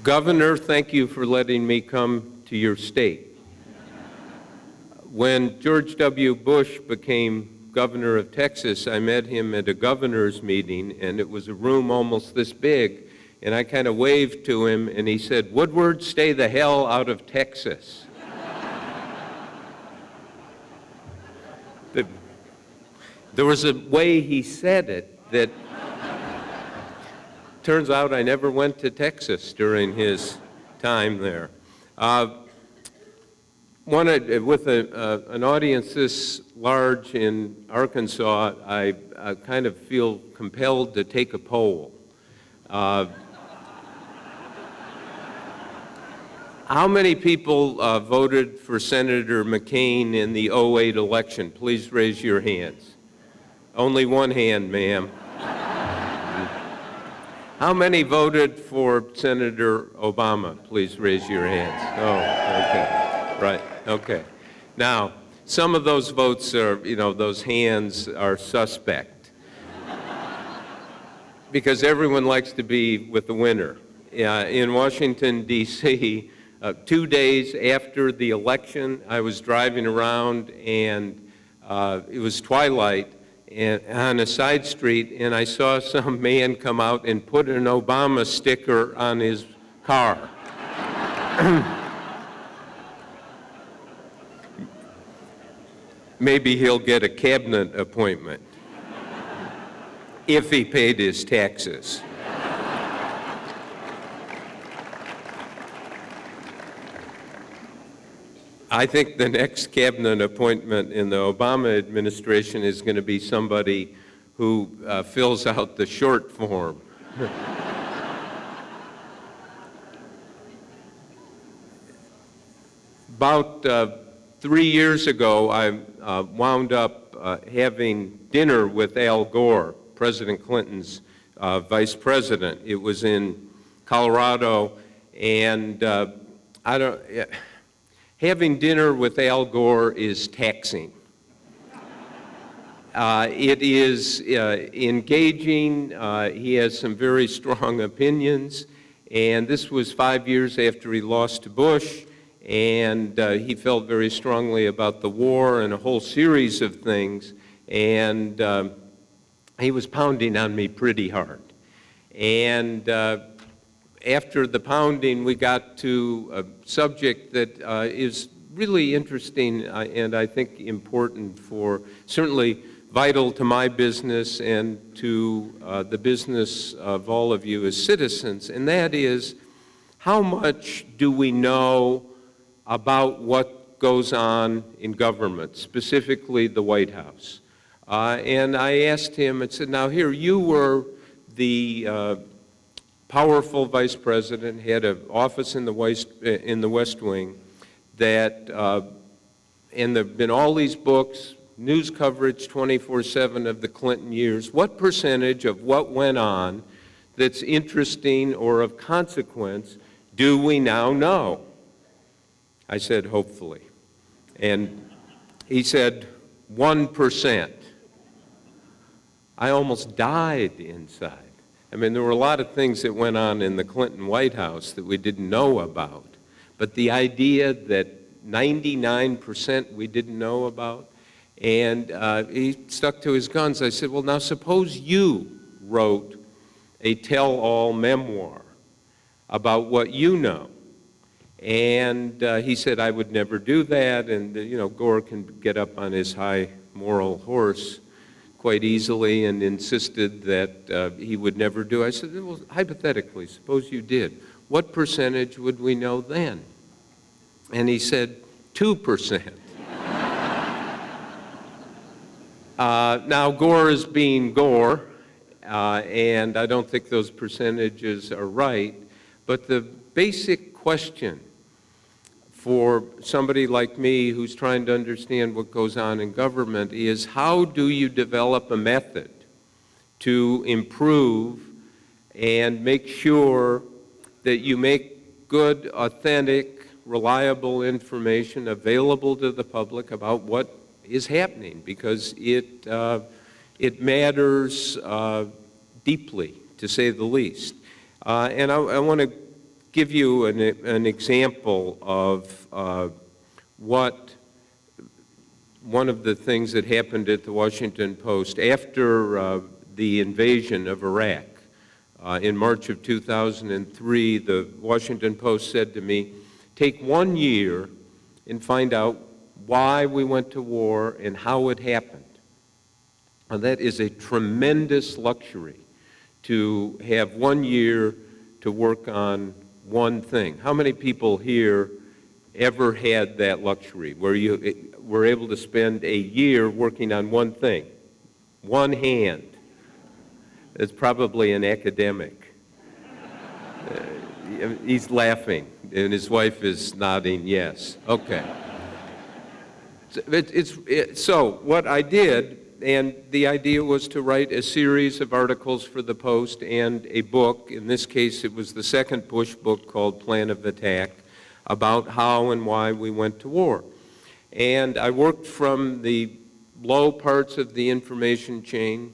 Governor, thank you for letting me come to your state. When George W. Bush became governor of Texas, I met him at a governor's meeting, and it was a room almost this big, and I kind of waved to him, and he said, "Woodward, stay the hell out of Texas." There was a way he said it that turns out I never went to Texas during his time there. With an audience this large in Arkansas, I kind of feel compelled to take a poll. How many people voted for Senator McCain in the '08 election? Please raise your hands. Only one hand, ma'am. How many voted for Senator Obama? Please raise your hands. Oh, okay. Right, okay. Now, some of those votes are, those hands are suspect. Because everyone likes to be with the winner. In Washington, D.C., 2 days after the election, I was driving around and it was twilight on a side street, and I saw some man come out and put an Obama sticker on his car. Maybe he'll get a cabinet appointment if he paid his taxes. I think the next cabinet appointment in the Obama administration is going to be somebody who fills out the short form. About 3 years ago, I wound up having dinner with Al Gore, President Clinton's vice president. It was in Colorado, and having dinner with Al Gore is taxing. It is engaging. He has some very strong opinions, and this was 5 years after he lost to Bush, and he felt very strongly about the war and a whole series of things, and he was pounding on me pretty hard. And after the pounding, we got to a subject that is really interesting and I think important certainly vital to my business and to the business of all of you as citizens, and that is, how much do we know about what goes on in government, specifically the White House? And I asked him, I said, now here, you were the powerful vice president, had an office in the West Wing, and there have been all these books, news coverage 24/7 of the Clinton years. What percentage of what went on that's interesting or of consequence do we now know? I said, hopefully. And he said, 1%. I almost died inside. I mean, there were a lot of things that went on in the Clinton White House that we didn't know about. But the idea that 99% we didn't know about, and he stuck to his guns. I said, well, now suppose you wrote a tell-all memoir about what you know. And he said, I would never do that, and Gore can get up on his high moral horse quite easily, and insisted that he would never do. I said, well, hypothetically, suppose you did. What percentage would we know then? And he said, 2%. Now, Gore is being Gore, and I don't think those percentages are right, but the basic question for somebody like me who's trying to understand what goes on in government is, how do you develop a method to improve and make sure that you make good, authentic, reliable information available to the public about what is happening? Because it matters deeply, to say the least. And I want to give you an example of what one of the things that happened at the Washington Post after the invasion of Iraq. In March of 2003, the Washington Post said to me, take 1 year and find out why we went to war and how it happened. And that is a tremendous luxury, to have 1 year to work on one thing. How many people here ever had that luxury, where you were able to spend a year working on one thing? One hand. It's probably an academic. He's laughing, and his wife is nodding yes. Okay. So what I did, and the idea was to write a series of articles for the Post and a book. In this case, it was the second Bush book called Plan of Attack, about how and why we went to war. And I worked from the low parts of the information chain,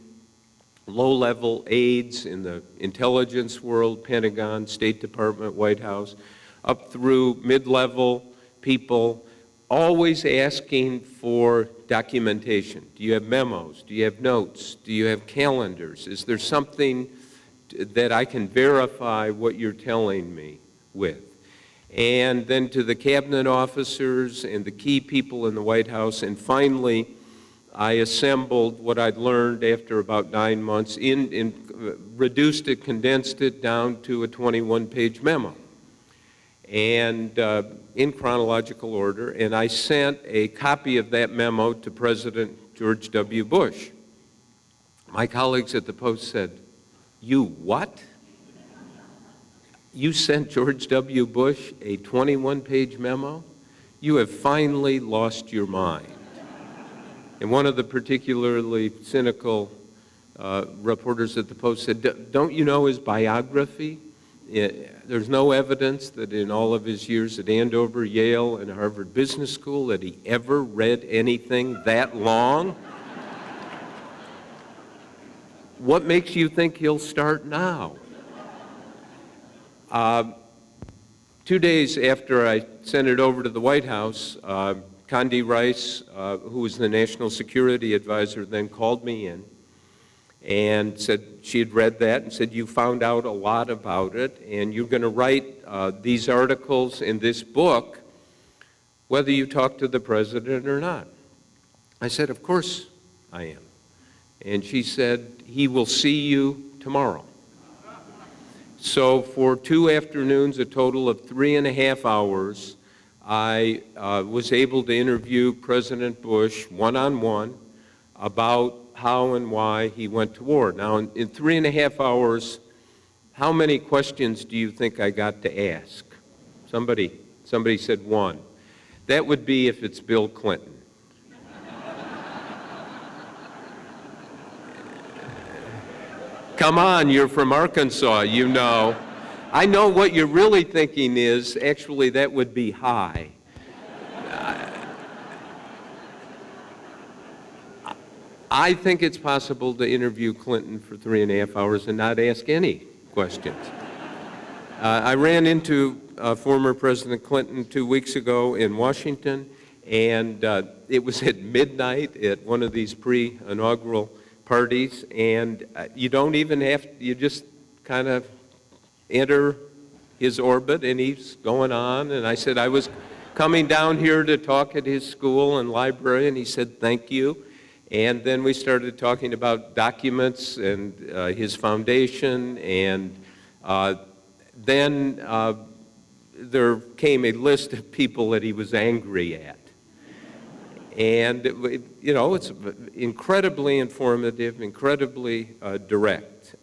low-level aides in the intelligence world, Pentagon, State Department, White House, up through mid-level people, always asking for documentation. Do you have memos? Do you have notes? Do you have calendars? Is there something that I can verify what you're telling me with? And then to the cabinet officers and the key people in the White House, and finally, I assembled what I'd learned after about 9 months, reduced it, condensed it down to a 21-page memo, and in chronological order, and I sent a copy of that memo to President George W. Bush. My colleagues at the Post said, "You what? You sent George W. Bush a 21-page memo? You have finally lost your mind." And one of the particularly cynical reporters at the Post said, "Don't you know his biography? There's no evidence that in all of his years at Andover, Yale, and Harvard Business School that he ever read anything that long. What makes you think he'll start now?" 2 days after I sent it over to the White House, Condi Rice, who was the National Security Advisor, then called me in and said she had read that and said, "You found out a lot about it, and you're going to write these articles in this book whether you talk to the president or not." I said, "Of course I am." And she said, "He will see you tomorrow." So for 2 afternoons, a total of 3.5 hours, I was able to interview President Bush one-on-one about how and why he went to war. Now, in 3.5 hours, how many questions do you think I got to ask? Somebody said one. That would be if it's Bill Clinton. Come on, you're from Arkansas, you know. I know what you're really thinking is, actually, that would be high. I think it's possible to interview Clinton for 3.5 hours and not ask any questions. I ran into former President Clinton 2 weeks ago in Washington, and it was at midnight at one of these pre-inaugural parties, and you don't even have, you just kind of enter his orbit, and he's going on. And I said I was coming down here to talk at his school and library, and he said, "Thank you." And then we started talking about documents and his foundation, and then there came a list of people that he was angry at. And, you know, it's incredibly informative, incredibly direct.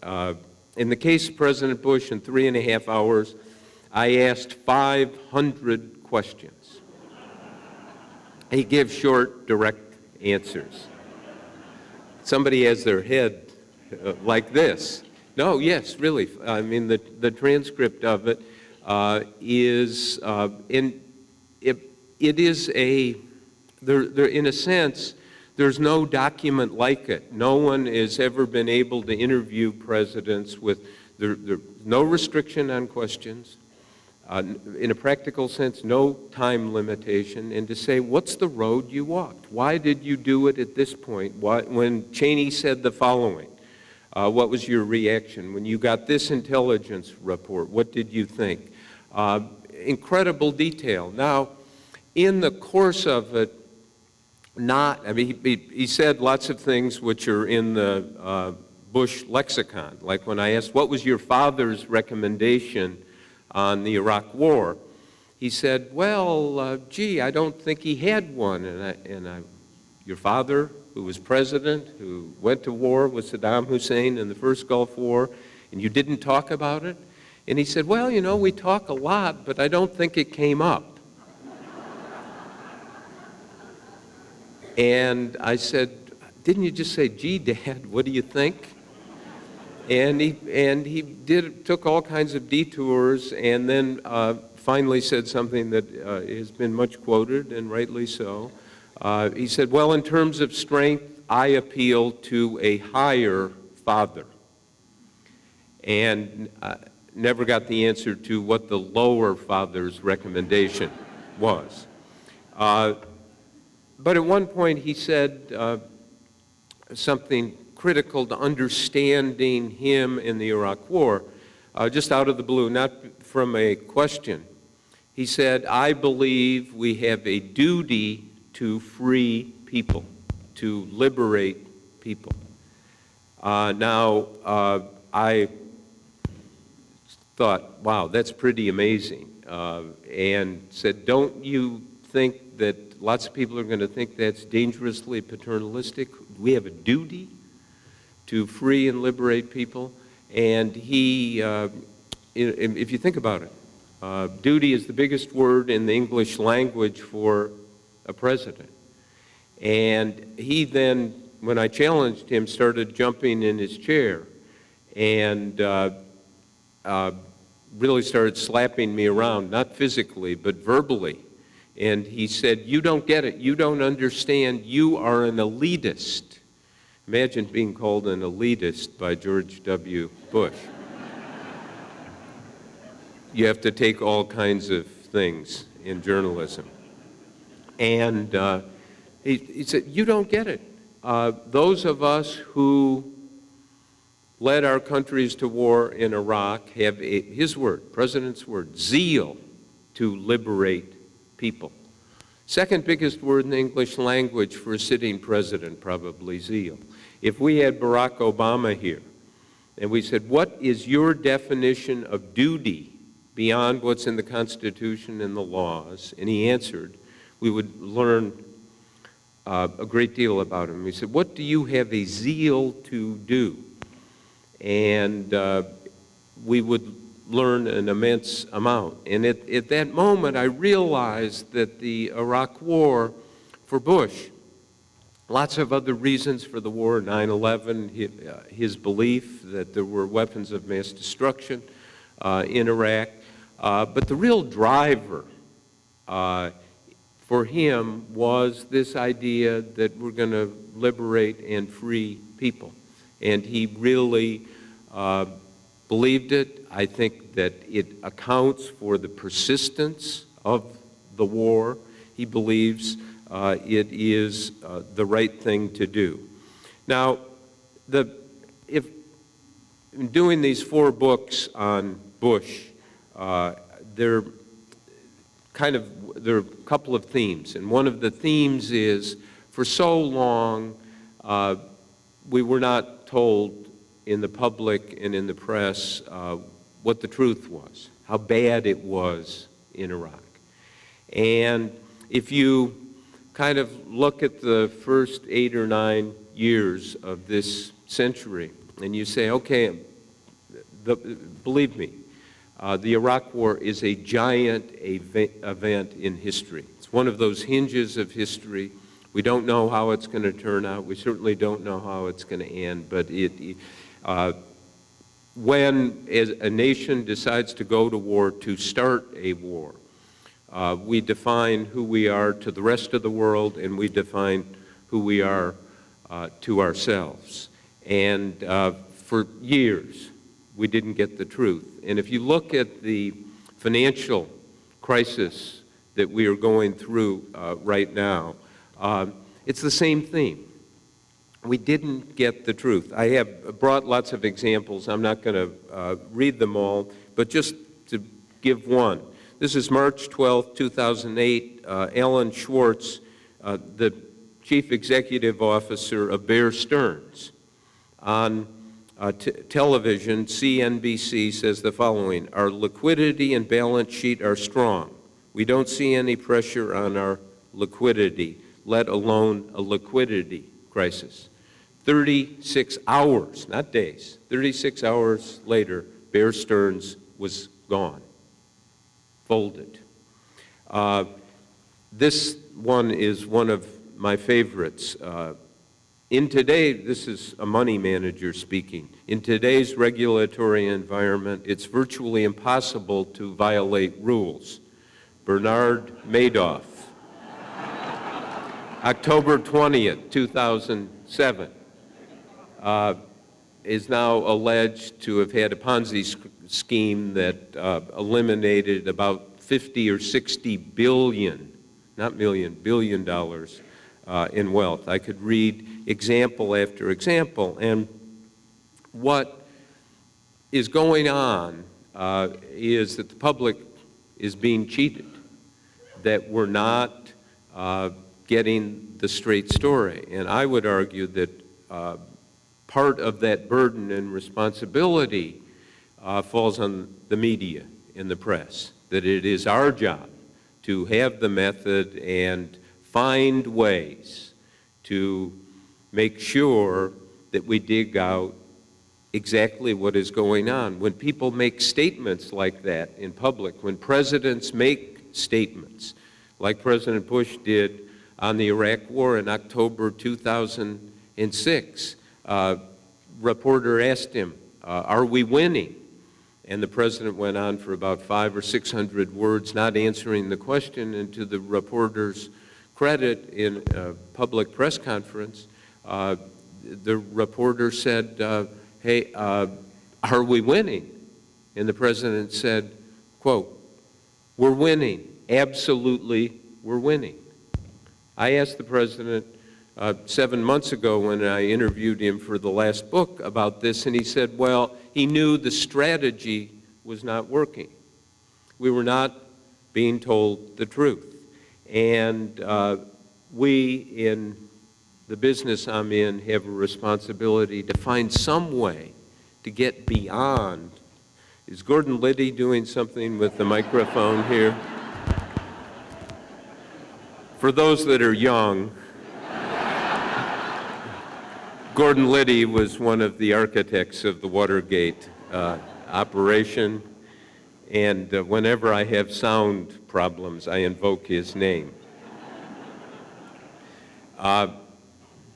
In the case of President Bush, in 3.5 hours, I asked 500 questions. He gives short, direct answers. Somebody has their head like this. No, yes, really. I mean, the transcript of it is, it is a, in a sense, there's no document like it. No one has ever been able to interview presidents with no restriction on questions. in a practical sense, no time limitation, and to say, what's the road you walked? Why did you do it at this point? When Cheney said the following, what was your reaction? When you got this intelligence report, what did you think? Incredible detail. Now, in the course of it, he said lots of things which are in the Bush lexicon, like when I asked, what was your father's recommendation on the Iraq War? He said, well, gee, I don't think he had one. Your father, who was president, who went to war with Saddam Hussein in the first Gulf War, and you didn't talk about it? And he said, well, we talk a lot, but I don't think it came up. And I said, didn't you just say, gee, Dad, what do you think? And he took all kinds of detours, and then finally said something that has been much quoted, and rightly so. He said, well, in terms of strength, I appeal to a higher father. And never got the answer to what the lower father's recommendation was. But at one point he said something critical to understanding him in the Iraq War, just out of the blue, not from a question. He said, I believe we have a duty to free people, to liberate people. Now, I thought, wow, that's pretty amazing, and said, don't you think that lots of people are going to think that's dangerously paternalistic? We have a duty to free and liberate people. And he, if you think about it, duty is the biggest word in the English language for a president. And he then, when I challenged him, started jumping in his chair and really started slapping me around, not physically, but verbally. And he said, you don't get it, you don't understand, you are an elitist. Imagine being called an elitist by George W. Bush. You have to take all kinds of things in journalism. And he said, you don't get it. Those of us who led our countries to war in Iraq have his word, President's word, zeal to liberate people. Second biggest word in the English language for a sitting president, probably zeal. If we had Barack Obama here, and we said, what is your definition of duty beyond what's in the Constitution and the laws? And he answered, we would learn a great deal about him. He said, what do you have a zeal to do? And we would learn an immense amount. And at that moment, I realized that the Iraq War for Bush, lots of other reasons for the war, 9/11, his belief that there were weapons of mass destruction in Iraq, but the real driver for him was this idea that we're going to liberate and free people. And he really believed it. I think that it accounts for the persistence of the war. He believes it is the right thing to do. Now, if in doing these 4 books on Bush, there are a couple of themes, and one of the themes is, for so long, we were not told in the public and in the press what the truth was, how bad it was in Iraq. And if you kind of look at the first 8 or 9 years of this century, and you say, okay, believe me, the Iraq War is a giant event in history. It's one of those hinges of history. We don't know how it's going to turn out. We certainly don't know how it's going to end, but when a nation decides to go to war, to start a war, we define who we are to the rest of the world, and we define who we are to ourselves. And for years, we didn't get the truth. And if you look at the financial crisis that we are going through right now. It's the same theme. We didn't get the truth. I have brought lots of examples. I'm not going to read them all, but just to give one. This is March 12, 2008. Alan Schwartz, the chief executive officer of Bear Stearns, on television, CNBC, says the following: our liquidity and balance sheet are strong. We don't see any pressure on our liquidity, let alone a liquidity crisis. 36 hours, not days, 36 hours later, Bear Stearns was gone, folded. This one is one of my favorites. This is a money manager speaking. In today's regulatory environment, it's virtually impossible to violate rules. Bernard Madoff. October 20th, 2007, is now alleged to have had a Ponzi scheme that eliminated about 50 or 60 billion, not million, billion dollars in wealth. I could read example after example, and what is going on is that the public is being cheated, that we're not getting the straight story. And I would argue that part of that burden and responsibility falls on the media and the press, that it is our job to have the method and find ways to make sure that we dig out exactly what is going on. When people make statements like that in public, when presidents make statements like President Bush did on the Iraq War in October 2006, reporter asked him, are we winning? And the president went on for about 500 or 600 words, not answering the question, and to the reporter's credit in a public press conference, the reporter said, hey, are we winning? And the president said, quote, we're winning, absolutely we're winning. I asked the president 7 months ago when I interviewed him for the last book about this, and he said, well, he knew the strategy was not working. We were not being told the truth. And we, in the business I'm in, have a responsibility to find some way to get beyond. Is Gordon Liddy doing something with the microphone here? For those that are young, Gordon Liddy was one of the architects of the Watergate operation, and whenever I have sound problems, I invoke his name. But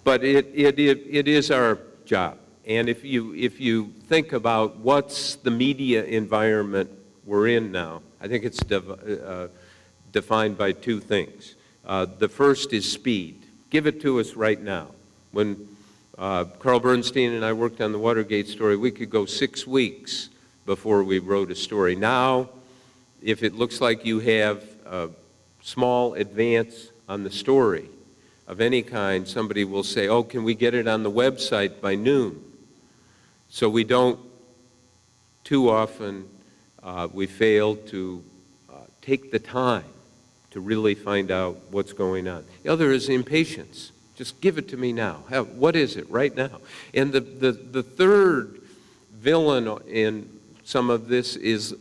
it is our job, and if you think about what's the media environment we're in now, I think it's defined by two things. The first is speed. Give it to us right now. When Carl Bernstein and I worked on the Watergate story, we could go 6 weeks before we wrote a story. Now, if it looks like you have a small advance on the story of any kind, somebody will say, oh, can we get it on the website by noon? So we don't, too often, we fail to take the time to really find out what's going on. The other is impatience. Just give it to me now. What is it right now? And the third villain in some of this is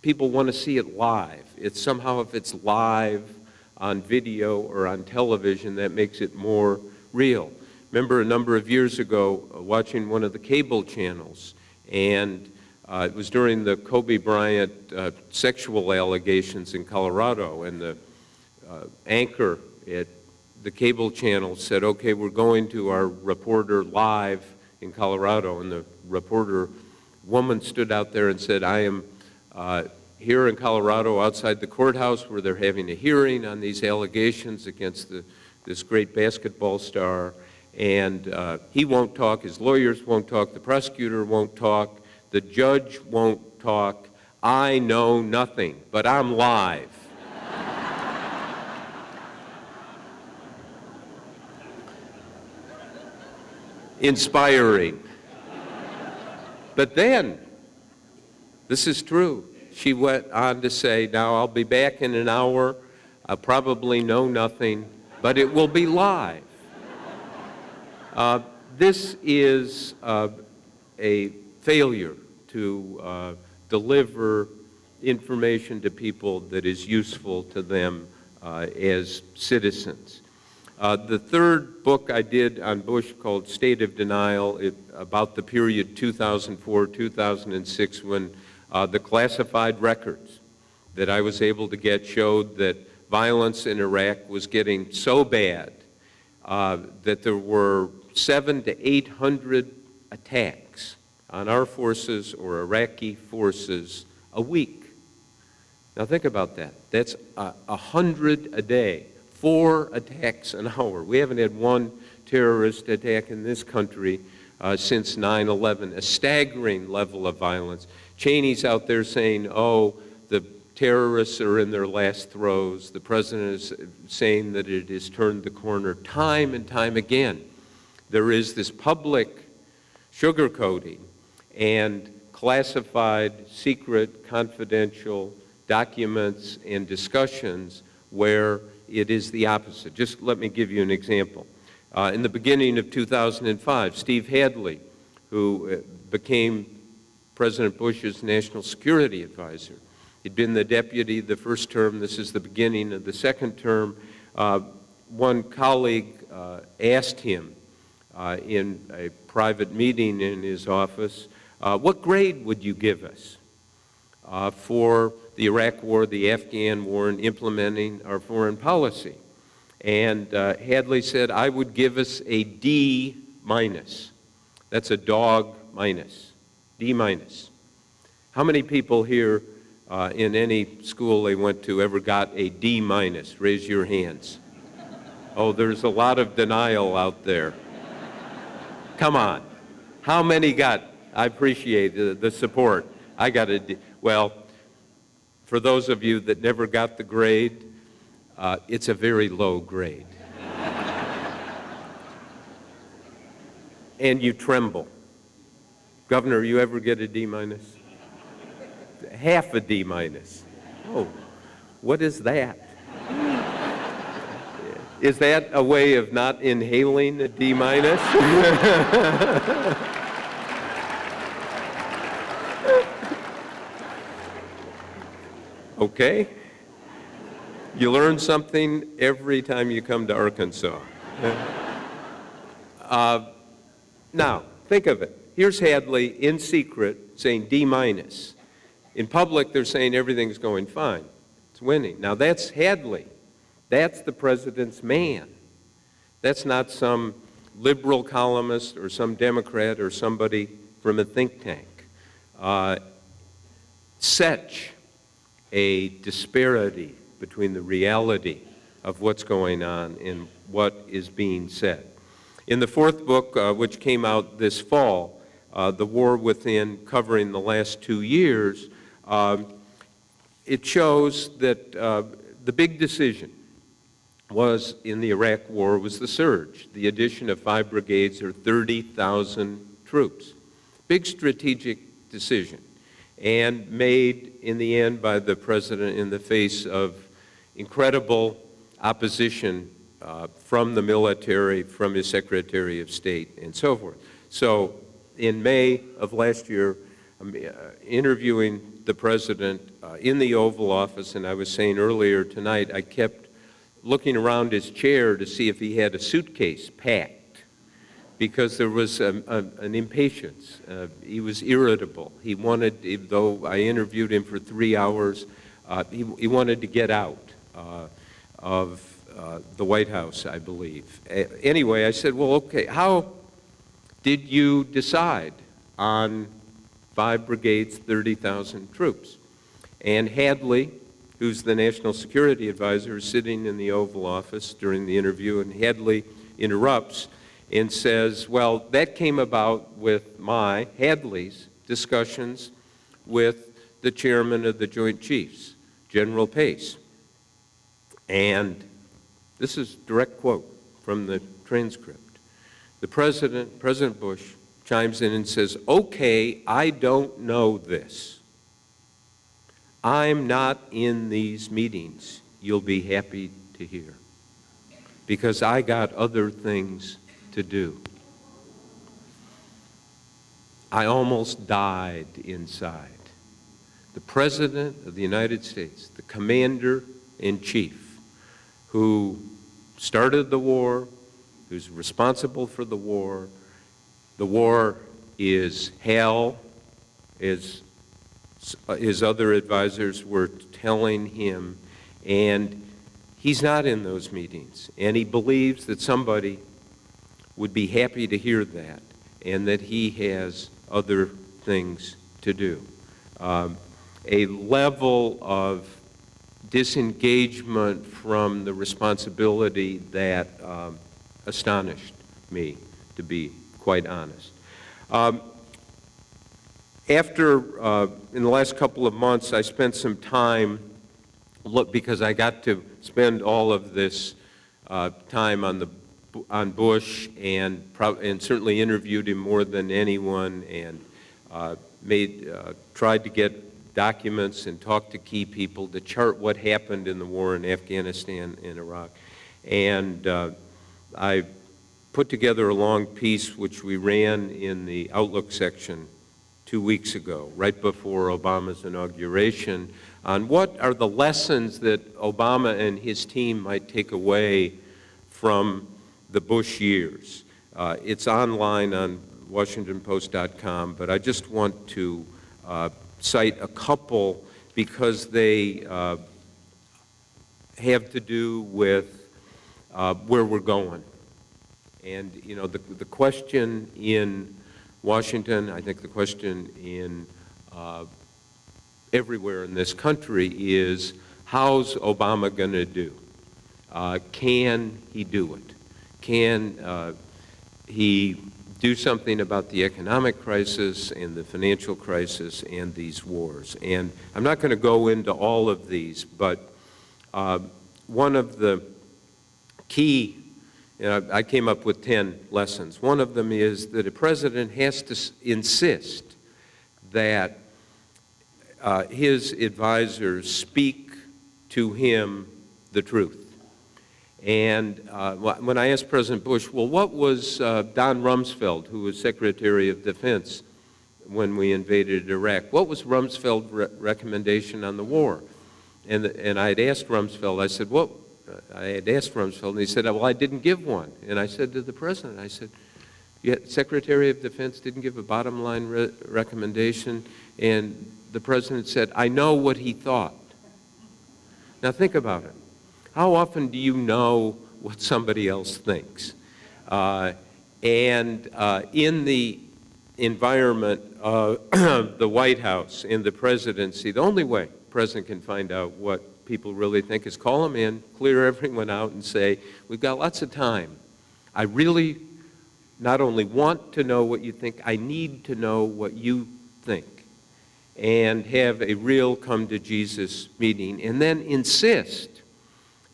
people want to see it live. It's somehow, if it's live on video or on television, that makes it more real. Remember a number of years ago watching one of the cable channels, and it was during the Kobe Bryant sexual allegations in Colorado, and the anchor at the cable channel said, okay, we're going to our reporter live in Colorado, and the reporter woman stood out there and said, I am here in Colorado outside the courthouse where they're having a hearing on these allegations against this great basketball star, and he won't talk, his lawyers won't talk, the prosecutor won't talk, the judge won't talk. I know nothing, but I'm live. Inspiring. But then, this is true, she went on to say, now I'll be back in an hour, I'll probably know nothing, but it will be live. This is a failure to deliver information to people that is useful to them as citizens. The third book I did on Bush, called State of Denial, about the period 2004-2006, when the classified records that I was able to get showed that violence in Iraq was getting so bad that there were 700 to 800 attacks on our forces or Iraqi forces a week. Now think about that. That's 100 a day, 4 attacks an hour. We haven't had one terrorist attack in this country since 9/11, a staggering level of violence. Cheney's out there saying, oh, the terrorists are in their last throes. The president is saying that it has turned the corner. Time and time again, there is this public sugarcoating and classified, secret, confidential documents and discussions where it is the opposite. Just let me give you an example. In the beginning of 2005, Steve Hadley, who became President Bush's national security advisor, he'd been the deputy the first term. This is the beginning of the second term. One colleague asked him in a private meeting in his office, what grade would you give us for the Iraq War, the Afghan War, and implementing our foreign policy? And Hadley said, I would give us a D minus. That's a dog minus, D minus. How many people here in any school they went to ever got a D minus? Raise your hands. Oh, there's a lot of denial out there. Come on. How many got? I appreciate the support. I got a D. Well, for those of you that never got the grade, it's a very low grade. And you tremble. Governor, you ever get a D minus? Half a D minus. Oh, what is that? Is that a way of not inhaling a D minus? Okay. You learn something every time you come to Arkansas. Now, think of it. Here's Hadley in secret saying D minus. In public, they're saying everything's going fine. It's winning. Now, that's Hadley. That's the president's man. That's not some liberal columnist or some Democrat or somebody from a think tank. Such a disparity between the reality of what's going on and what is being said. In the fourth book, which came out this fall, The War Within, covering the last 2 years, it shows that the big decision was in the Iraq War was the surge, the addition of 5 brigades or 30,000 troops. Big strategic decision, and made in the end by the president in the face of incredible opposition from the military, from his Secretary of State, and so forth. So in May of last year, I'm interviewing the president in the Oval Office, and I was saying earlier tonight, I kept looking around his chair to see if he had a suitcase packed, because there was an impatience. He was irritable. He wanted, though I interviewed him for 3 hours, he wanted to get out of the White House, I believe. Anyway, I said, well, okay, how did you decide on 5 brigades, 30,000 troops? And Hadley, who's the National Security Advisor, is sitting in the Oval Office during the interview, and Hadley interrupts and says, well, that came about with Hadley's discussions with the chairman of the Joint Chiefs, General Pace. And this is a direct quote from the transcript. The President Bush, chimes in and says, "Okay, I don't know this. I'm not in these meetings, you'll be happy to hear, because I got other things to do." I almost died inside. The President of the United States, the Commander-in-Chief, who started the war, who's responsible for the war is hell, as his other advisors were telling him, and he's not in those meetings. And he believes that somebody would be happy to hear that, and that he has other things to do. A level of disengagement from the responsibility that astonished me, to be quite honest. In the last couple of months, I spent some time, because I got to spend all of this time on Bush, and certainly interviewed him more than anyone, and tried to get documents and talk to key people to chart what happened in the war in Afghanistan and Iraq. And I put together a long piece which we ran in the Outlook section 2 weeks ago, right before Obama's inauguration, on what are the lessons that Obama and his team might take away from the Bush years. It's online on WashingtonPost.com, but I just want to cite a couple because they have to do with where we're going. And, you know, the question in Washington, I think the question in everywhere in this country is, how's Obama going to do? Can he do it? Can he do something about the economic crisis and the financial crisis and these wars? And I'm not going to go into all of these, but one of the key, I came up with 10 lessons. One of them is that a president has to insist that his advisors speak to him the truth. And when I asked President Bush, well, what was Don Rumsfeld, who was Secretary of Defense when we invaded Iraq, what was Rumsfeld's recommendation on the war? And I had asked Rumsfeld, I said, and he said, well, I didn't give one. And I said to the President, I said, Secretary of Defense didn't give a bottom line recommendation? And the President said, I know what he thought. Now think about it. How often do you know what somebody else thinks? And in the environment of the White House, in the presidency, the only way the President can find out what people really think is call them in, clear everyone out, and say, we've got lots of time. I really not only want to know what you think, I need to know what you think. And have a real come-to-Jesus meeting, and then insist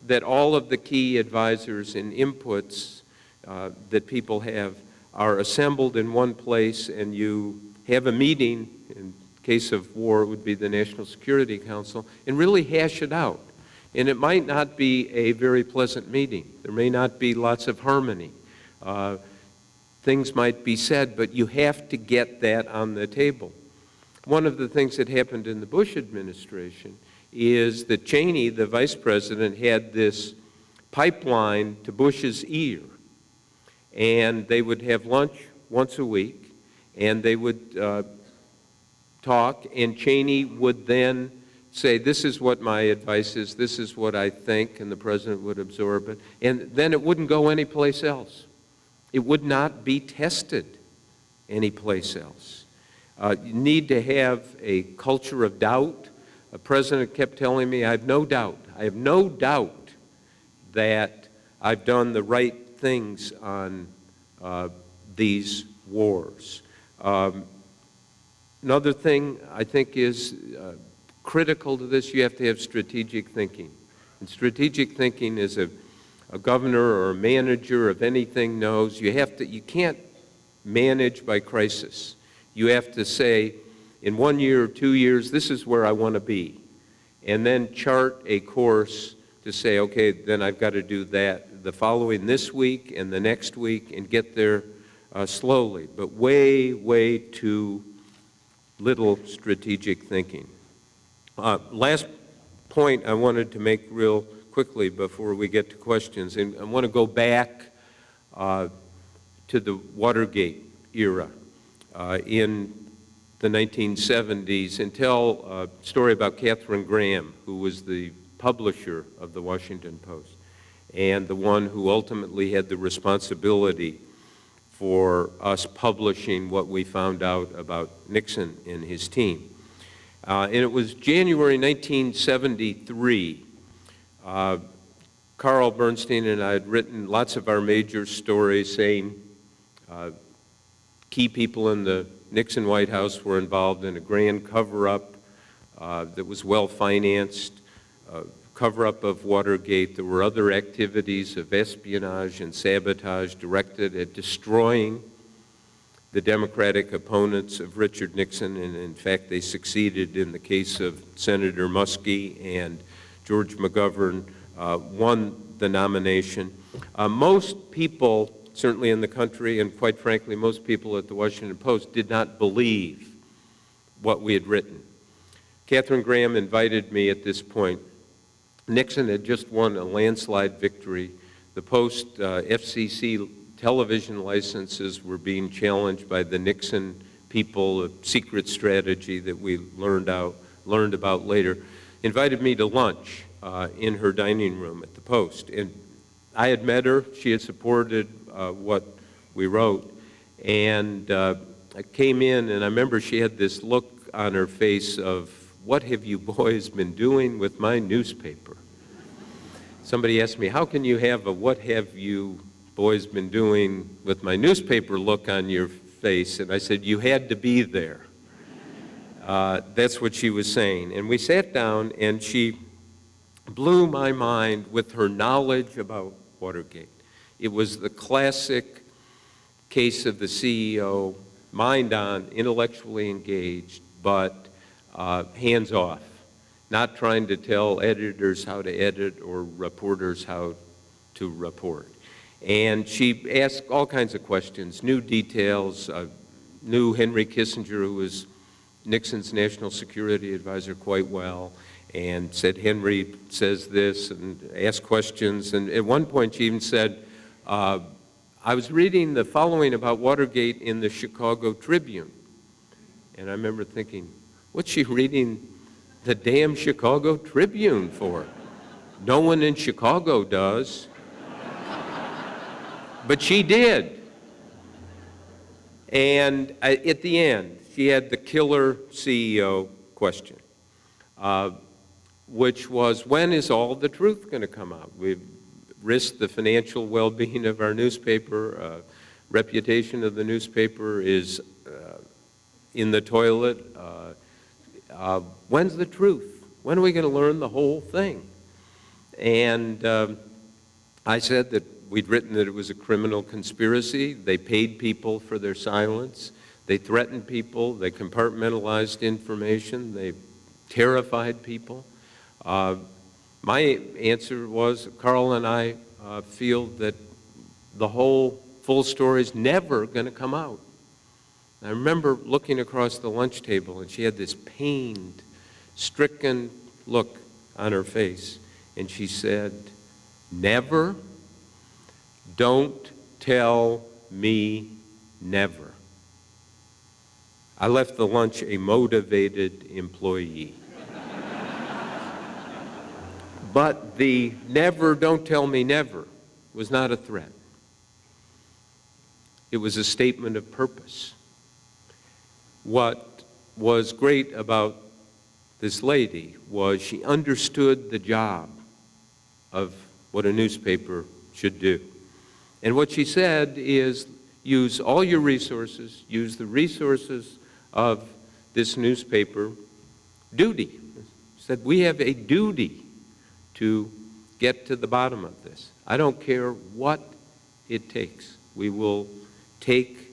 that all of the key advisors and inputs that people have are assembled in one place, and you have a meeting. In case of war, it would be the National Security Council, and really hash it out. And it might not be a very pleasant meeting. There may not be lots of harmony. Things might be said, but you have to get that on the table. One of the things that happened in the Bush administration is that Cheney, the vice president, had this pipeline to Bush's ear. And they would have lunch once a week, and they would talk, and Cheney would then say, this is what my advice is, this is what I think, and the president would absorb it. And then it wouldn't go anyplace else. It would not be tested anyplace else. You need to have a culture of doubt. The president kept telling me, I have no doubt that I've done the right things on these wars. Another thing I think is critical to this, you have to have strategic thinking. And strategic thinking is a governor or a manager of anything knows you can't manage by crisis. You have to say, in 1 year or 2 years, this is where I want to be. And then chart a course to say, okay, then I've got to do that the following this week and the next week and get there slowly. But way, way too little strategic thinking. Last point I wanted to make real quickly before we get to questions, and I want to go back to the Watergate era in the 1970s and tell a story about Katharine Graham, who was the publisher of the Washington Post and the one who ultimately had the responsibility for us publishing what we found out about Nixon and his team. And it was January 1973. Carl Bernstein and I had written lots of our major stories saying key people in the Nixon White House were involved in a grand cover-up that was well-financed, cover-up of Watergate. There were other activities of espionage and sabotage directed at destroying the Democratic opponents of Richard Nixon, and in fact they succeeded in the case of Senator Muskie, and George McGovern won the nomination. Most people, certainly in the country, and quite frankly most people at the Washington Post, did not believe what we had written. Katharine Graham invited me at this point. Nixon had just won a landslide victory. The Post FCC television licenses were being challenged by the Nixon people, a secret strategy that we learned about later. Invited me to lunch in her dining room at the Post. And I had met her. She had supported what we wrote. And I came in, and I remember she had this look on her face of, "What have you boys been doing with my newspaper?" Somebody asked me, "How can you have a 'what have you boys been doing with my newspaper' look on your face?" And I said, "You had to be there." That's what she was saying. And we sat down, and she blew my mind with her knowledge about Watergate. It was the classic case of the CEO, mind on, intellectually engaged, but hands off, not trying to tell editors how to edit or reporters how to report. And she asked all kinds of questions, new details, knew Henry Kissinger, who was Nixon's national security advisor, quite well, and said, "Henry says this," and asked questions. And at one point she even said, "I was reading the following about Watergate in the Chicago Tribune." And I remember thinking, what's she reading the damn Chicago Tribune for? No one in Chicago does. But she did. And at the end, she had the killer CEO question, which was, when is all the truth going to come out? We've risked the financial well-being of our newspaper. Reputation of the newspaper is in the toilet. When's the truth? When are we going to learn the whole thing? And I said that we'd written that it was a criminal conspiracy. They paid people for their silence. They threatened people. They compartmentalized information. They terrified people. My answer was, Carl and I feel that the whole full story is never going to come out. I remember looking across the lunch table, and she had this pained, stricken look on her face, and she said, "Never? Don't tell me never." I left the lunch a motivated employee. But the "never, don't tell me never" was not a threat. It was a statement of purpose. What was great about this lady was she understood the job of what a newspaper should do. And what she said is, use all your resources, use the resources of this newspaper duty. Said, we have a duty to get to the bottom of this. I don't care what it takes. We will take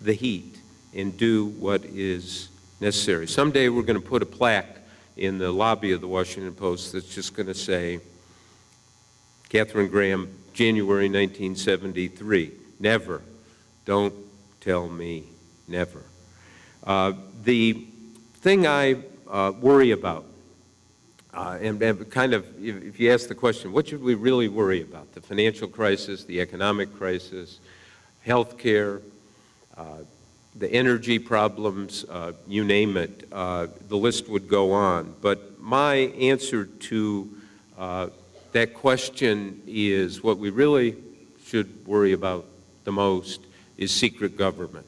the heat and do what is necessary. Someday we're going to put a plaque in the lobby of the Washington Post that's just going to say, Katharine Graham, January 1973, never, don't tell me never. The thing I worry about, and kind of, if you ask the question, what should we really worry about? The financial crisis, the economic crisis, health care, the energy problems, you name it, the list would go on. But my answer to that question is what we really should worry about the most is secret government.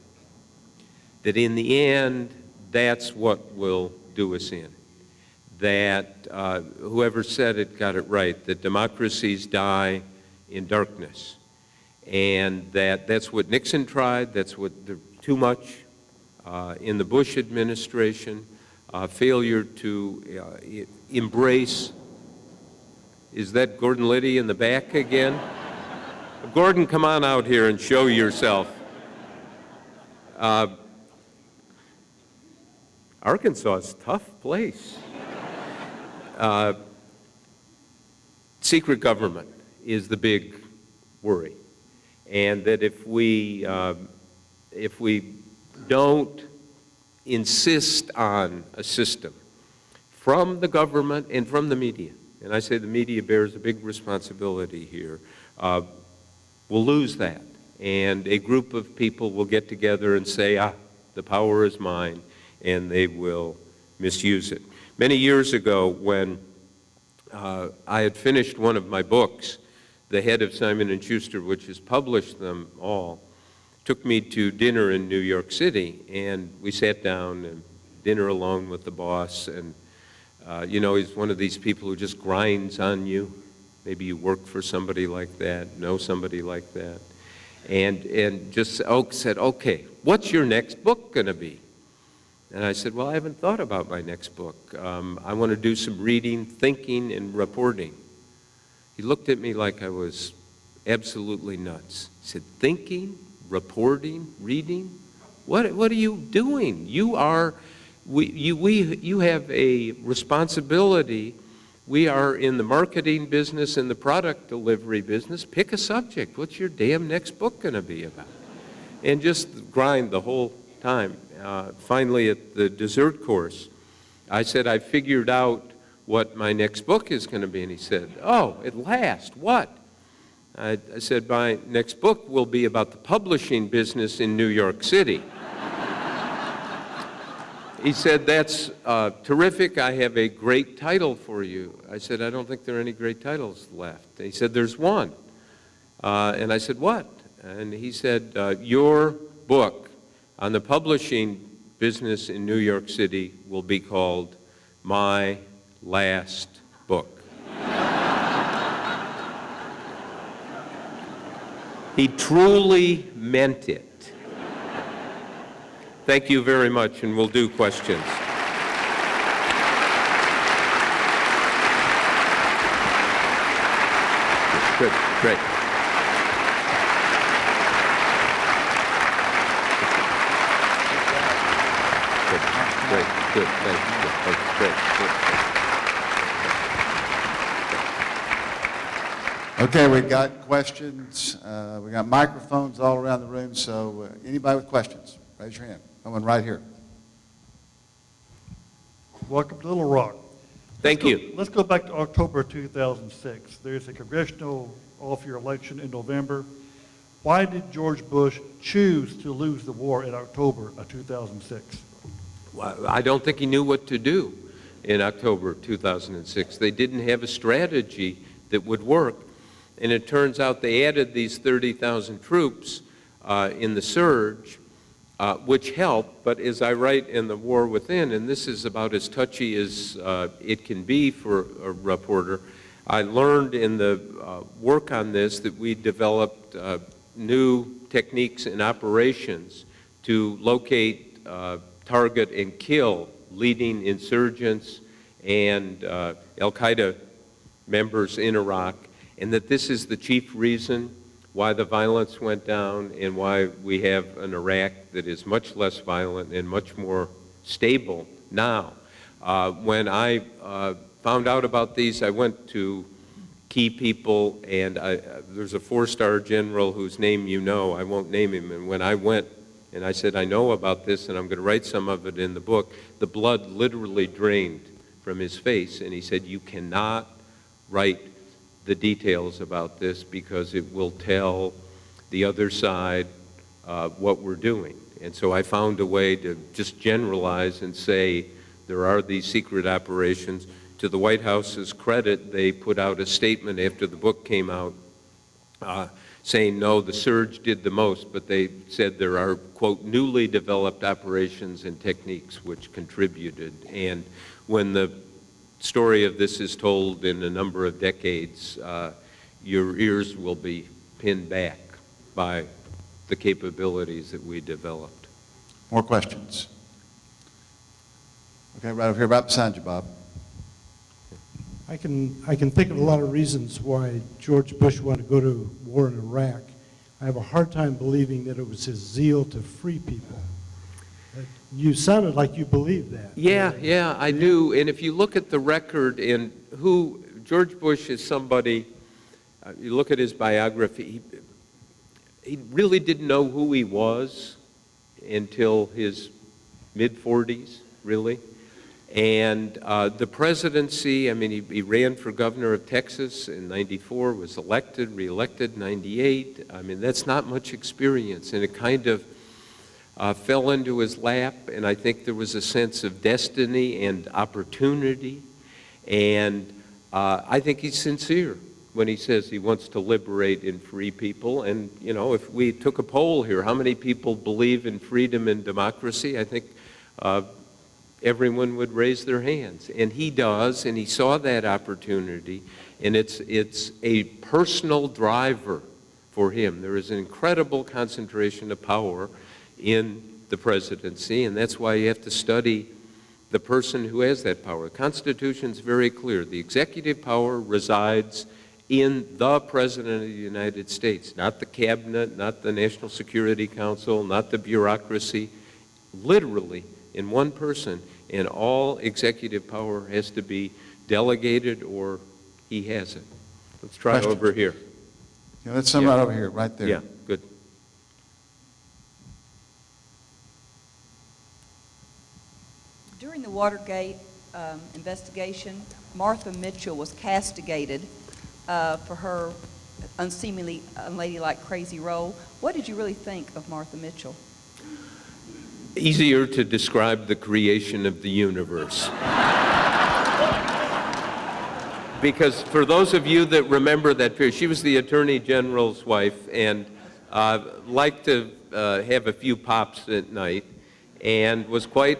That in the end, that's what will do us in. That whoever said it got it right, that democracies die in darkness. And that's what Nixon tried, that's what too much in the Bush administration, failure to embrace. Is that Gordon Liddy in the back again? Gordon, come on out here and show yourself. Arkansas is a tough place. Secret government is the big worry. And that if we don't insist on a system from the government and from the media, and I say the media bears a big responsibility here, we'll lose that. And a group of people will get together and say, the power is mine, and they will misuse it. Many years ago, when I had finished one of my books, the head of Simon & Schuster, which has published them all, took me to dinner in New York City, and we sat down and dinner alone with the boss, and you know, he's one of these people who just grinds on you. Maybe you work for somebody like that, know somebody like that, and just said, okay, what's your next book going to be? And I said, well, I haven't thought about my next book. I want to do some reading, thinking, and reporting. He looked at me like I was absolutely nuts. He said, thinking, reporting, reading? What are you doing? You have a responsibility. We are in the marketing business, in the product delivery business. Pick a subject. What's your damn next book going to be about? And just grind the whole time. Finally, at the dessert course, I said, I figured out what my next book is going to be. And he said, oh, at last, what? I said, my next book will be about the publishing business in New York City. He said, that's terrific. I have a great title for you. I said, I don't think there are any great titles left. He said, there's one. And I said, what? And he said, your book on the publishing business in New York City will be called My Last Book. He truly meant it. Thank you very much, and we'll do questions. Good, great. Great, good, thank you. Great. Okay, we've got questions. We got microphones all around the room, so anybody with questions, raise your hand. Someone right here. Welcome to Little Rock. Thank you. Let's go back to October 2006. There's a congressional off-year election in November. Why did George Bush choose to lose the war in October of 2006? Well, I don't think he knew what to do in October 2006. They didn't have a strategy that would work. And it turns out they added these 30,000 troops in the surge, which helped. But as I write in The War Within, and this is about as touchy as it can be for a reporter, I learned in the work on this that we developed new techniques and operations to locate target and kill leading insurgents and Al-Qaeda members in Iraq, and that this is the chief reason why the violence went down and why we have an Iraq that is much less violent and much more stable now. When I found out about these, I went to key people, and there's a 4-star general whose name you know, I won't name him, and when I went and I said, I know about this and I'm going to write some of it in the book, the blood literally drained from his face, and he said, you cannot write the details about this because it will tell the other side what we're doing. And so I found a way to just generalize and say there are these secret operations. To the White House's credit, they put out a statement after the book came out saying, no, the surge did the most, but they said there are, quote, newly developed operations and techniques which contributed. And when the story of this is told in a number of decades, your ears will be pinned back by the capabilities that we developed. More questions? Okay, right over here, right beside you, Bob. I can think of a lot of reasons why George Bush wanted to go to war in Iraq. I have a hard time believing that it was his zeal to free people. You sounded like you believed that. Yeah, I do. And if you look at the record and who George Bush is somebody, you look at his biography, he really didn't know who he was until his mid-40s, really. And the presidency, I mean, he ran for governor of Texas in '94, was elected, reelected in '98. I mean, that's not much experience, and it kind of fell into his lap, and I think there was a sense of destiny and opportunity, and I think he's sincere when he says he wants to liberate and free people. And, you know, if we took a poll here, how many people believe in freedom and democracy, I think everyone would raise their hands. And he does, and he saw that opportunity, and it's a personal driver for him. There is an incredible concentration of power in the presidency, and that's why you have to study the person who has that power. The Constitution is very clear. The executive power resides in the President of the United States, not the cabinet, not the National Security Council, not the bureaucracy, literally in one person, and all executive power has to be delegated or he has it. Let's try Question. over here. Yeah, let's sum right over here, right there. Yeah, good. During the Watergate investigation, Martha Mitchell was castigated for her unseemly, unladylike, crazy role. What did you really think of Martha Mitchell? Easier to describe the creation of the universe. Because for those of you that remember that period, she was the Attorney General's wife and liked to have a few pops at night and was quite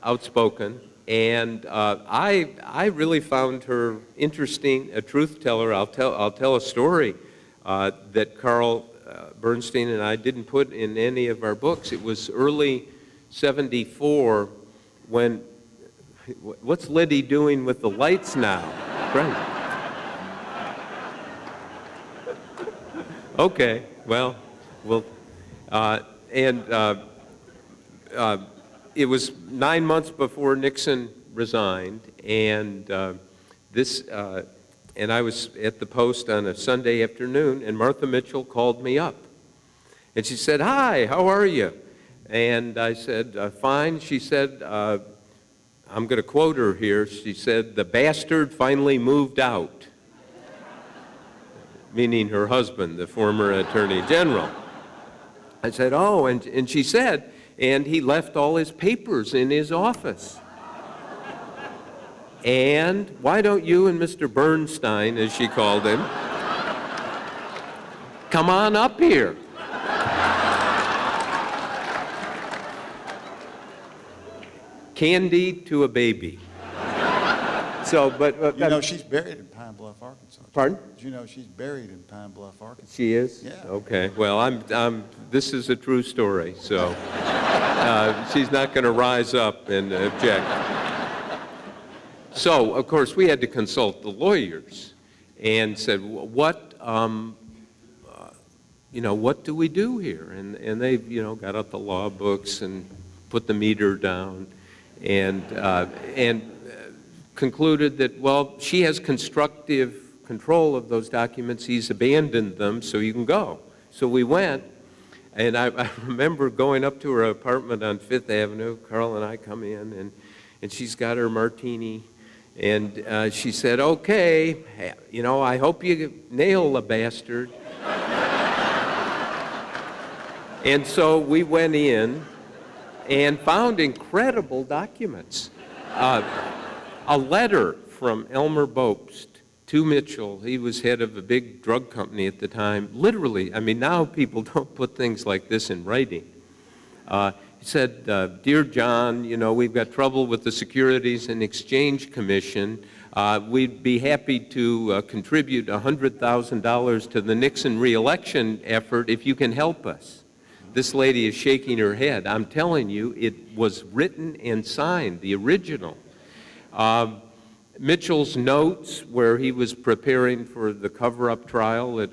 outspoken. And I really found her interesting, a truth teller. I'll tell a story that Carl Bernstein and I didn't put in any of our books. It was early '74 when, what's Liddy doing with the lights now? Right. Okay, well, it was 9 months before Nixon resigned, and and I was at the Post on a Sunday afternoon, and Martha Mitchell called me up. And she said, "Hi, how are you?" And I said, "Fine." She said, I'm going to quote her here. She said, "The bastard finally moved out," meaning her husband, the former Attorney General. I said, "Oh," and she said, "And he left all his papers in his office. And why don't you and Mr. Bernstein," as she called him, "come on up here?" Candy to a baby. So, but You know, she's buried in Pine Bluff, Arkansas. Pardon? Did you know she's buried in Pine Bluff, Arkansas? She is? Yeah. Okay. Well, this is a true story, so. She's not going to rise up and object. So, of course, we had to consult the lawyers and said, what do we do here? And they, got out the law books and put the meter down and concluded that, well, she has constructive control of those documents. He's abandoned them, so you can go. So we went, and I remember going up to her apartment on Fifth Avenue. Carl and I come in, and she's got her martini, and she said, okay, I hope you nail the bastard. And so we went in and found incredible documents. A letter from Elmer Bopst to Mitchell. He was head of a big drug company at the time. Literally, now people don't put things like this in writing. He said, Dear John, we've got trouble with the Securities and Exchange Commission. We'd be happy to contribute $100,000 to the Nixon reelection effort if you can help us. This lady is shaking her head. I'm telling you, it was written and signed, the original. Mitchell's notes, where he was preparing for the cover-up trial,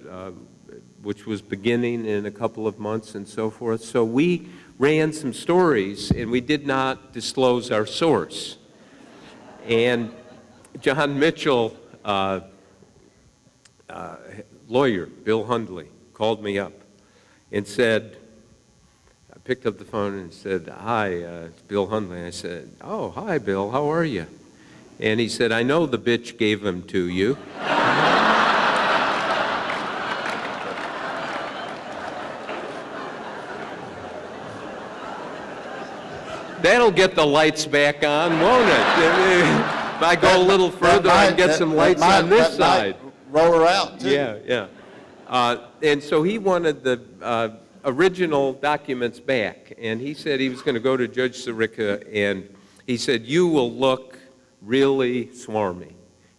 which was beginning in a couple of months and so forth. So we ran some stories, and we did not disclose our source. And John Mitchell, lawyer, Bill Hundley, called me up and said, I picked up the phone and said, hi, it's Bill Hundley. I said, oh, hi, Bill, how are you? And he said, I know the bitch gave them to you. That'll get the lights back on, won't it? If I go a little further, I can get some lights on this side. Roll her out, too. Yeah. And so he wanted the original documents back. And he said he was going to go to Judge Sirica, and he said, you will look really swarmy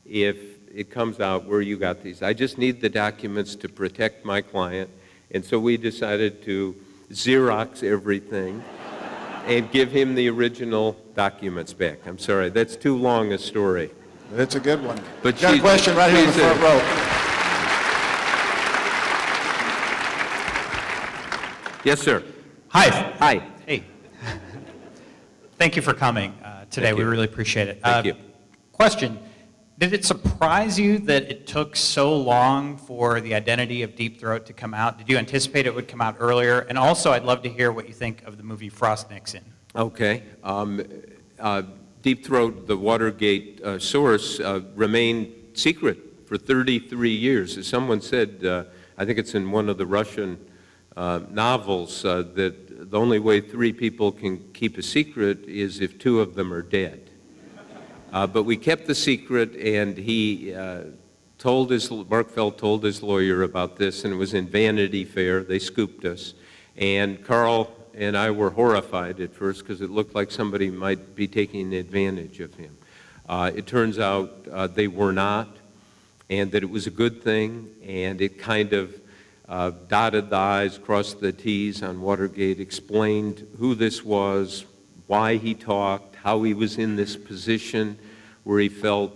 if it comes out where you got these. I just need the documents to protect my client. And so we decided to Xerox everything and give him the original documents back. I'm sorry, that's too long a story. It's a good one. But got a question right here in the front row. Yes, sir. Hi. Hey. Thank you for coming today. Thank you. We really appreciate it. Thank you. Question. Did it surprise you that it took so long for the identity of Deep Throat to come out? Did you anticipate it would come out earlier? And also, I'd love to hear what you think of the movie Frost Nixon. Okay. Deep Throat, the Watergate source, remained secret for 33 years. As someone said, I think it's in one of the Russian novels, that the only way 3 people can keep a secret is if 2 of them are dead. But we kept the secret, and Mark Feld told his lawyer about this, and it was in Vanity Fair. They scooped us. And Carl and I were horrified at first because it looked like somebody might be taking advantage of him. It turns out they were not, and that it was a good thing, and it kind of dotted the I's, crossed the T's on Watergate, explained who this was, why he talked, how he was in this position where he felt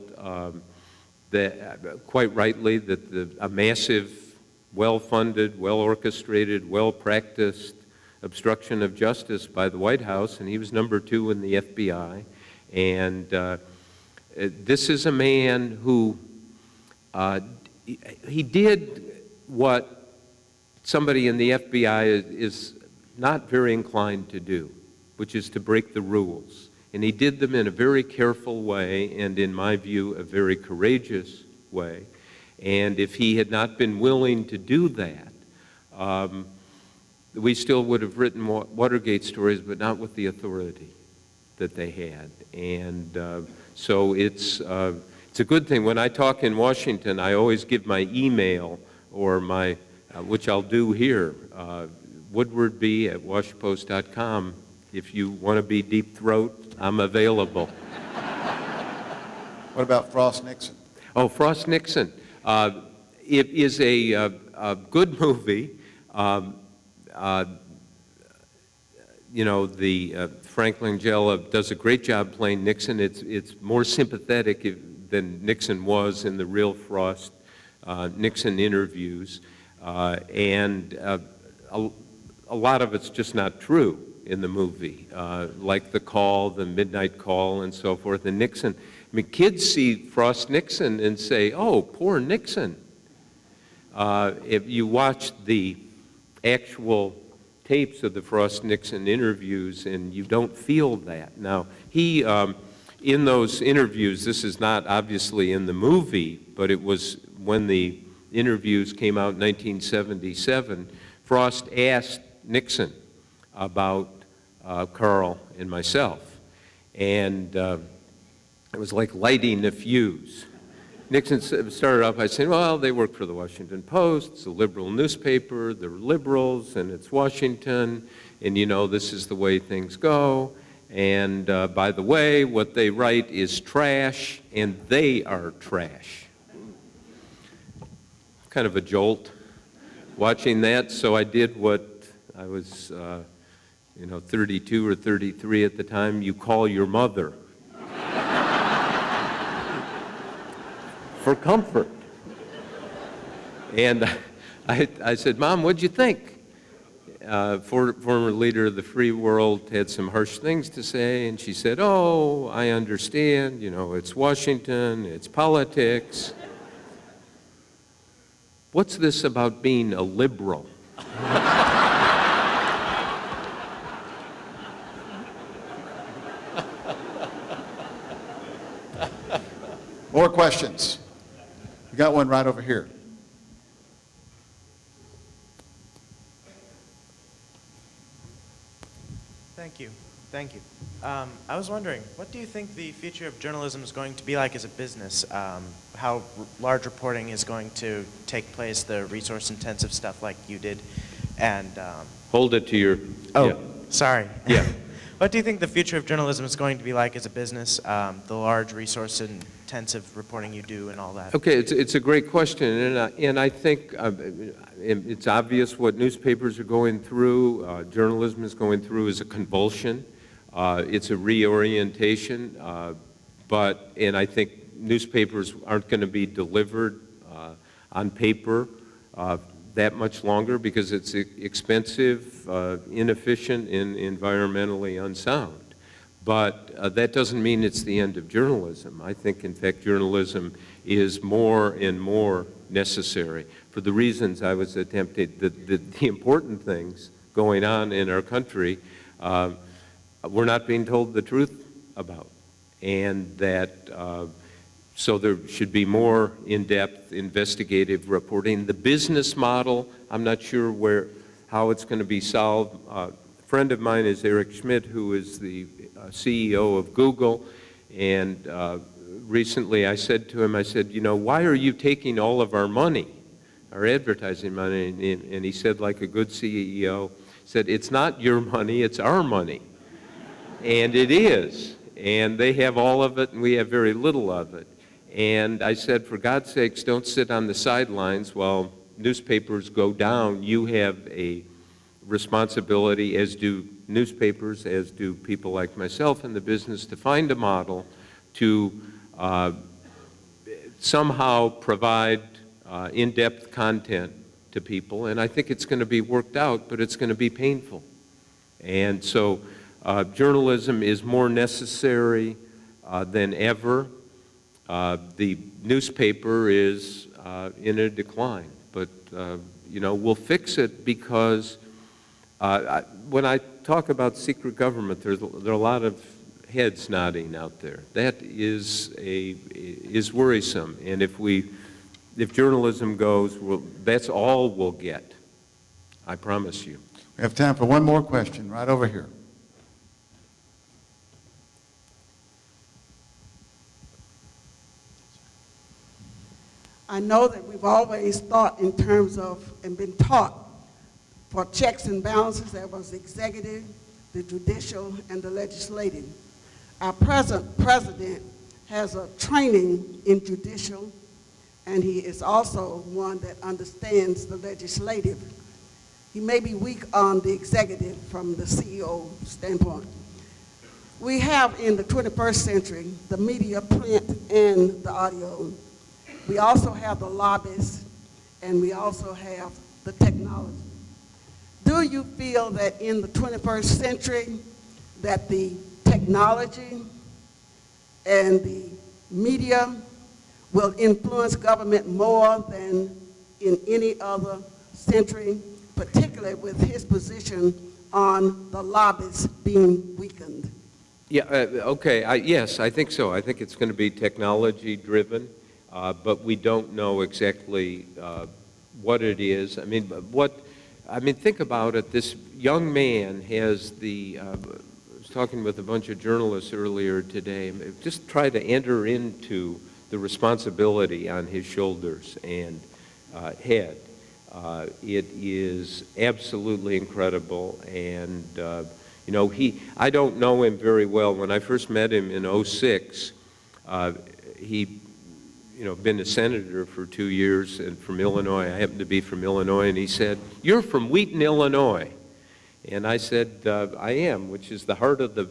that, quite rightly, that a massive, well-funded, well-orchestrated, well-practiced obstruction of justice by the White House, and he was number 2 in the FBI. And this is a man who, he did what somebody in the FBI is not very inclined to do, which is to break the rules. And he did them in a very careful way, and in my view, a very courageous way. And if he had not been willing to do that, we still would have written Watergate stories, but not with the authority that they had. And so it's a good thing. When I talk in Washington, I always give my email or my, which I'll do here, woodwardb@washpost.com. If you want to be Deep Throat, I'm available. What about Frost Nixon? Oh, Frost Nixon. It is a good movie. Frank Langella does a great job playing Nixon. It's more sympathetic than Nixon was in the real Frost Nixon interviews, and a lot of it's just not true in the movie, like the call, the midnight call, and so forth. And Nixon, I mean, kids see Frost Nixon and say, "Oh, poor Nixon." If you watch the actual tapes of the Frost Nixon interviews, and you don't feel that. Now, he, in those interviews, this is not obviously in the movie, but it was when the interviews came out in 1977, Frost asked Nixon about Carl and myself, and it was like lighting a fuse. Nixon started off by saying, well, they work for the Washington Post, it's a liberal newspaper, they're liberals, and it's Washington, and this is the way things go, and by the way, what they write is trash, and they are trash. Kind of a jolt watching that, so I did what I was, 32 or 33 at the time, you call your mother. For comfort. And I said, Mom, what'd you think? Former leader of the free world had some harsh things to say, and she said, oh, I understand, it's Washington, it's politics. What's this about being a liberal? More questions? We got one right over here. Thank you. Thank you. I was wondering, what do you think the future of journalism is going to be like as a business? How large reporting is going to take place, the resource-intensive stuff like you did, and... Hold it to your... Oh, yeah. Sorry. Yeah. What do you think the future of journalism is going to be like as a business, the large resource-intensive reporting you do and all that? Okay, it's a great question, and I think it's obvious what newspapers are going through, journalism is going through is a convulsion. It's a reorientation, and I think newspapers aren't going to be delivered on paper that much longer because it's expensive, inefficient, and environmentally unsound. But that doesn't mean it's the end of journalism. I think, in fact, journalism is more and more necessary for the reasons I was attempting, the important things going on in our country we're not being told the truth about. And that, so there should be more in-depth investigative reporting. The business model, I'm not sure how it's going to be solved. A friend of mine is Eric Schmidt, who is the CEO of Google, and recently I said to him, why are you taking all of our money, our advertising money? And he said, like a good CEO, said, it's not your money, it's our money. And it is. And they have all of it, and we have very little of it. And I said, for God's sakes, don't sit on the sidelines while newspapers go down. You have a responsibility, as do newspapers, as do people like myself in the business, to find a model to somehow provide in-depth content to people. And I think it's going to be worked out, but it's going to be painful. And so journalism is more necessary than ever. The newspaper is in a decline, but we'll fix it because when I talk about secret government, there are a lot of heads nodding out there. That is worrisome, and if journalism goes, that's all we'll get. I promise you. We have time for one more question right over here. I know that we've always thought in terms of, and been taught, for checks and balances, there was the executive, the judicial, and the legislative. Our present president has a training in judicial, and he is also one that understands the legislative. He may be weak on the executive from the CEO standpoint. We have in the 21st century the media, print, and the audio. We also have the lobbyists, and we also have the technology. Do you feel that in the 21st century that the technology and the media will influence government more than in any other century, particularly with his position on the lobbyists being weakened? Yeah, okay, yes, I think so. I think it's going to be technology-driven, but we don't know exactly what it is. I mean, think about it. This young man has the, I was talking with a bunch of journalists earlier today, just try to enter into the responsibility on his shoulders and head. It is absolutely incredible, and you know, I don't know him very well. When I first met him in '06, he, you know, been a senator for 2 years and from Illinois. I happen to be from Illinois, and he said, "You're from Wheaton, Illinois." And I said, "I am," which is the heart of the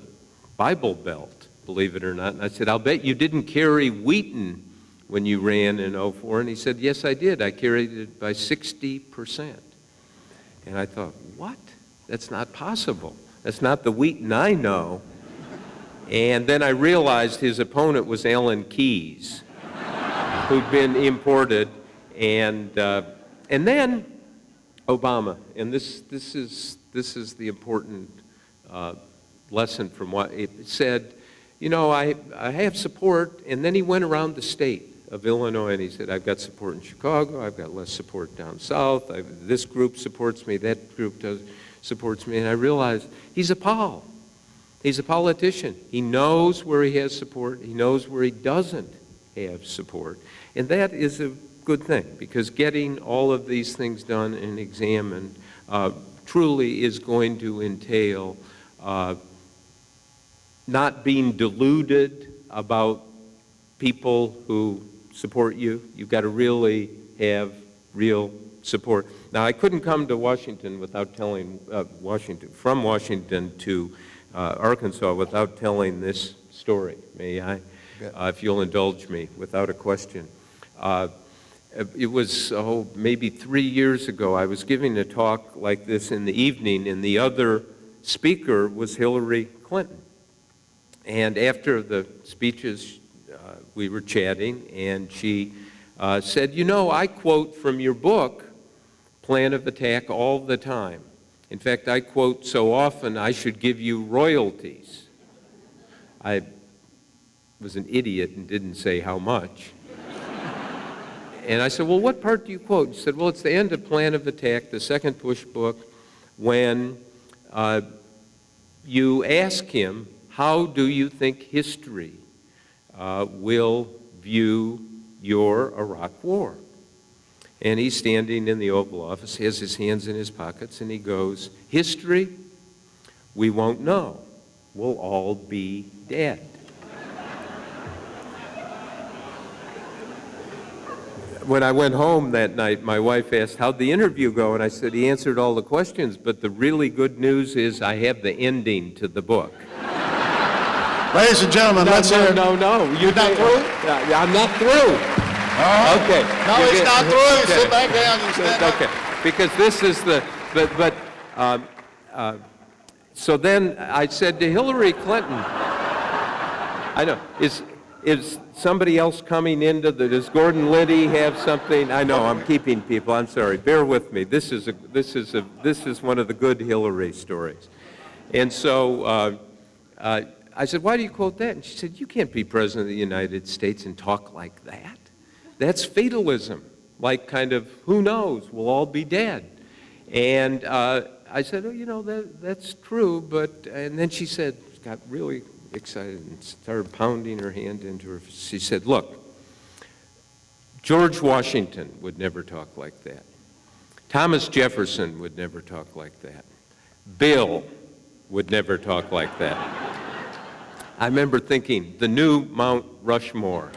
Bible Belt, believe it or not. And I said, "I'll bet you didn't carry Wheaton when you ran in '04. And he said, "Yes, I did. I carried it by 60%. And I thought, what? That's not possible. That's not the Wheaton I know. And then I realized his opponent was Alan Keyes, who'd been imported, and then Obama. And this is the important lesson from what it said. You know, I have support, and then he went around the state of Illinois, and he said, I've got support in Chicago, I've got less support down south, this group supports me, that group supports me, and I realized he's a pol. He's a politician. He knows where he has support, he knows where he doesn't have support, and that is a good thing, because getting all of these things done and examined truly is going to entail not being deluded about people who support you. You've got to really have real support. Now, I couldn't come to Washington without telling from Washington to Arkansas without telling this story. May I? If you'll indulge me, without a question. It was maybe 3 years ago. I was giving a talk like this in the evening, and the other speaker was Hillary Clinton. And after the speeches, we were chatting, and she said, you know, I quote from your book, Plan of Attack, all the time. In fact, I quote so often I should give you royalties. I was an idiot and didn't say how much. And I said, well, what part do you quote? She said, well, it's the end of Plan of Attack, the second push book, when you ask him, how do you think history will view your Iraq war? And he's standing in the Oval Office, has his hands in his pockets, and he goes, history, we won't know. We'll all be dead. When I went home that night, my wife asked, how'd the interview go? And I said, he answered all the questions, but the really good news is I have the ending to the book. Ladies and gentlemen, let's hear it. No. You're not through? I'm not through. Okay. No, he's not through. Okay. Sit back down and stand up. Okay, because this is so then I said to Hillary Clinton, I know, is somebody else coming into does Gordon Liddy have something? I know, I'm keeping people, I'm sorry, bear with me. This is one of the good Hillary stories. And so I said, why do you quote that? And she said, you can't be president of the United States and talk like that. That's fatalism, like kind of, who knows, we'll all be dead. And I said, oh, you know, that's true, but, and then she said, got really excited and started pounding her hand into her, she said, look, George Washington would never talk like that. Thomas Jefferson would never talk like that. Bill would never talk like that. I remember thinking, the new Mount Rushmore.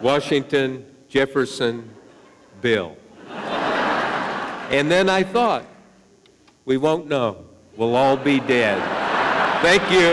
Washington, Jefferson, Bill. And then I thought, we won't know. We'll all be dead. Thank you.